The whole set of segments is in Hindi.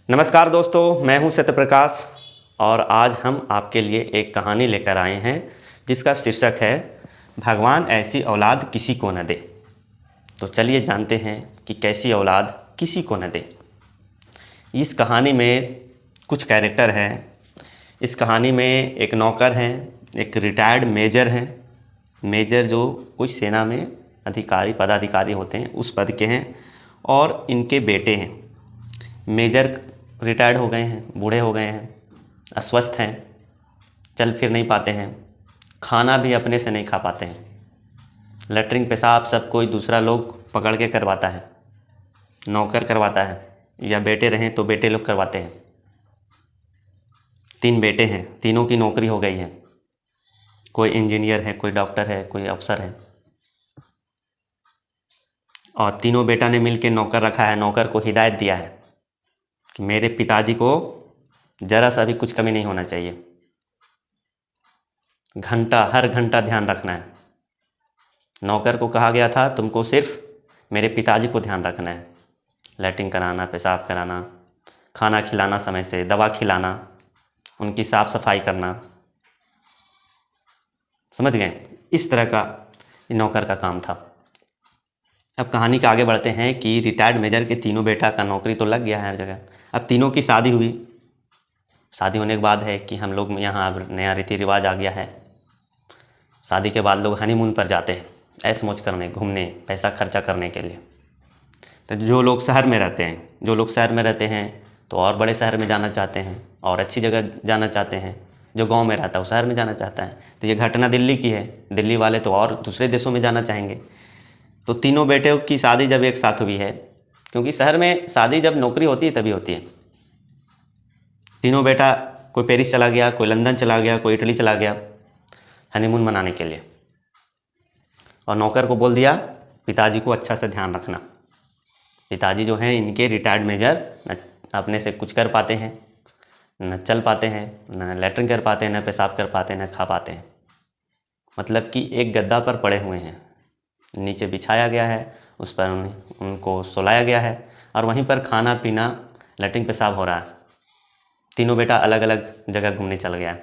नमस्कार दोस्तों, मैं हूं सत्यप्रकाश और आज हम आपके लिए एक कहानी लेकर आए हैं जिसका शीर्षक है भगवान ऐसी औलाद किसी को न दे। तो चलिए जानते हैं कि कैसी औलाद किसी को न दे। इस कहानी में कुछ कैरेक्टर हैं। इस कहानी में एक नौकर हैं, एक रिटायर्ड मेजर हैं। मेजर जो कुछ सेना में अधिकारी पदाधिकारी होते हैं उस पद के हैं, और इनके बेटे हैं। मेजर रिटायर्ड हो गए हैं, बूढ़े हो गए हैं, अस्वस्थ हैं, चल फिर नहीं पाते हैं, खाना भी अपने से नहीं खा पाते हैं। लेटरिन पेशाब सब कोई दूसरा लोग पकड़ के करवाता है, नौकर करवाता है, या बेटे रहें तो बेटे लोग करवाते हैं। 3 बेटे हैं, तीनों की नौकरी हो गई है। कोई इंजीनियर है, कोई डॉक्टर है, कोई अफसर है, और तीनों बेटा ने मिल के नौकर रखा है। नौकर को हिदायत दिया है कि मेरे पिताजी को ज़रा सा भी कुछ कमी नहीं होना चाहिए, हर घंटा ध्यान रखना है। नौकर को कहा गया था तुमको सिर्फ मेरे पिताजी को ध्यान रखना है, लैट्रिन कराना, पेशाब कराना, खाना खिलाना, समय से दवा खिलाना, उनकी साफ़ सफाई करना। समझ गए? इस तरह का नौकर का काम था। अब कहानी के आगे बढ़ते हैं कि रिटायर्ड मेजर के तीनों बेटा का नौकरी तो लग गया है हर जगह। अब तीनों की शादी हुई। शादी होने के बाद है कि हम लोग यहाँ अब नया रीति रिवाज आ गया है। शादी के बाद लोग हनीमून पर जाते हैं, ऐश मौज करने, घूमने, पैसा खर्चा करने के लिए। तो जो लोग शहर में रहते हैं तो और बड़े शहर में जाना चाहते हैं और अच्छी जगह जाना चाहते हैं। जो गांव में रहता है वो शहर में जाना चाहता है। तो ये घटना दिल्ली की है। दिल्ली वाले तो और दूसरे देशों में जाना चाहेंगे। तो तीनों बेटे की शादी जब एक साथ हुई है, क्योंकि शहर में शादी जब नौकरी होती है तभी होती है। तीनों बेटा, कोई पेरिस चला गया, कोई लंदन चला गया, कोई इटली चला गया हनीमून मनाने के लिए। और नौकर को बोल दिया पिताजी को अच्छा से ध्यान रखना। पिताजी जो हैं इनके रिटायर्ड मेजर न अपने से कुछ कर पाते हैं, न चल पाते हैं, न लैट्रिन कर पाते हैं, न पेशाब कर पाते हैं, न खा पाते हैं। मतलब कि एक गद्दा पर पड़े हुए हैं, नीचे बिछाया गया है, उस पर उनको सुलाया गया है, और वहीं पर खाना पीना, लैट्रिन पेशाब हो रहा है। तीनों बेटा अलग अलग जगह घूमने चल गया।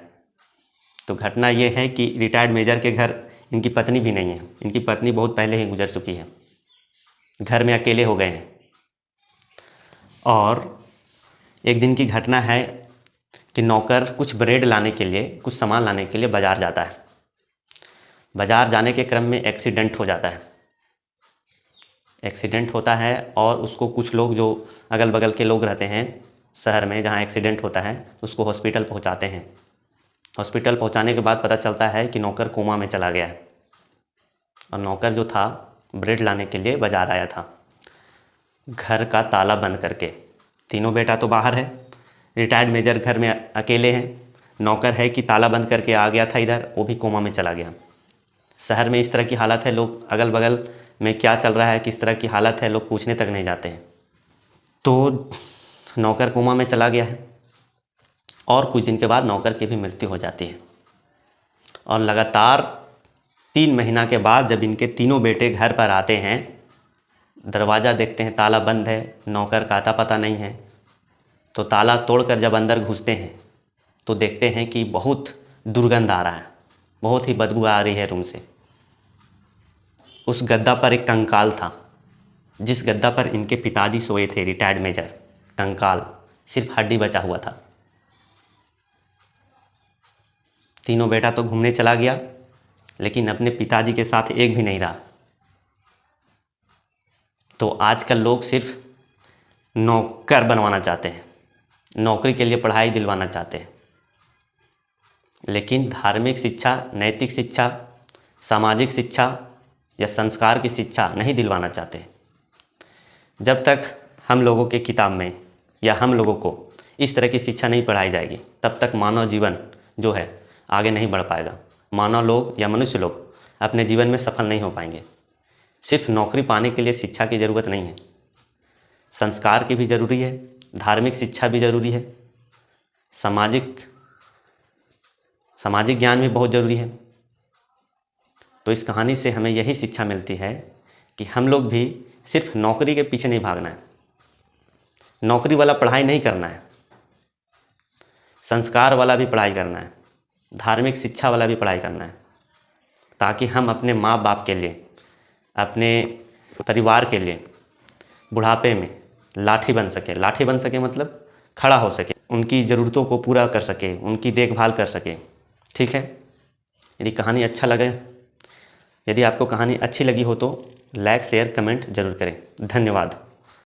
तो घटना ये है कि रिटायर्ड मेजर के घर इनकी पत्नी भी नहीं है। इनकी पत्नी बहुत पहले ही गुजर चुकी है, घर में अकेले हो गए हैं। और एक दिन की घटना है कि नौकर कुछ ब्रेड लाने के लिए, कुछ सामान लाने के लिए बाज़ार जाता है। बाज़ार जाने के क्रम में एक्सीडेंट हो जाता है। एक्सीडेंट होता है और उसको कुछ लोग, जो अगल बगल के लोग रहते हैं शहर में जहाँ एक्सीडेंट होता है, उसको हॉस्पिटल पहुँचाते हैं। हॉस्पिटल पहुँचाने के बाद पता चलता है कि नौकर कोमा में चला गया है। और नौकर जो था ब्रेड लाने के लिए बाज़ार आया था, घर का ताला बंद करके। तीनों बेटा तो बाहर है, रिटायर्ड मेजर घर में अकेले हैं। नौकर है कि ताला बंद करके आ गया था इधर, वो भी कोमा में चला गया। शहर में इस तरह की हालत है, लोग अगल बगल में क्या चल रहा है, किस तरह की हालत है, लोग पूछने तक नहीं जाते हैं। तो नौकर कोमा में चला गया है और कुछ दिन के बाद नौकर की भी मृत्यु हो जाती है। और लगातार 3 महीना के बाद जब इनके तीनों बेटे घर पर आते हैं, दरवाज़ा देखते हैं ताला बंद है, नौकर का आता पता नहीं है। तो ताला तोड़कर जब अंदर घुसते हैं तो देखते हैं कि बहुत दुर्गंध आ रहा है, बहुत ही बदबू आ रही है रूम से। उस गद्दा पर एक कंकाल था, जिस गद्दा पर इनके पिताजी सोए थे, रिटायर्ड मेजर। कंकाल, सिर्फ हड्डी बचा हुआ था। तीनों बेटा तो घूमने चला गया, लेकिन अपने पिताजी के साथ एक भी नहीं रहा। तो आजकल लोग सिर्फ नौकर बनवाना चाहते हैं, नौकरी के लिए पढ़ाई दिलवाना चाहते हैं, लेकिन धार्मिक शिक्षा, नैतिक शिक्षा, सामाजिक शिक्षा या संस्कार की शिक्षा नहीं दिलवाना चाहते। जब तक हम लोगों के किताब में या हम लोगों को इस तरह की शिक्षा नहीं पढ़ाई जाएगी, तब तक मानव जीवन जो है आगे नहीं बढ़ पाएगा। मानव लोग या मनुष्य लोग अपने जीवन में सफल नहीं हो पाएंगे। सिर्फ नौकरी पाने के लिए शिक्षा की ज़रूरत नहीं है, संस्कार की भी ज़रूरी है, धार्मिक शिक्षा भी ज़रूरी है, सामाजिक ज्ञान भी बहुत ज़रूरी है। तो इस कहानी से हमें यही शिक्षा मिलती है कि हम लोग भी सिर्फ नौकरी के पीछे नहीं भागना है। नौकरी वाला पढ़ाई नहीं करना है, संस्कार वाला भी पढ़ाई करना है, धार्मिक शिक्षा वाला भी पढ़ाई करना है, ताकि हम अपने माँ बाप के लिए, अपने परिवार के लिए बुढ़ापे में लाठी बन सके। लाठी बन सके मतलब खड़ा हो सके, उनकी ज़रूरतों को पूरा कर सके, उनकी देखभाल कर सके। ठीक है, यदि कहानी अच्छा लगे, यदि आपको कहानी अच्छी लगी हो तो लाइक शेयर कमेंट ज़रूर करें। धन्यवाद।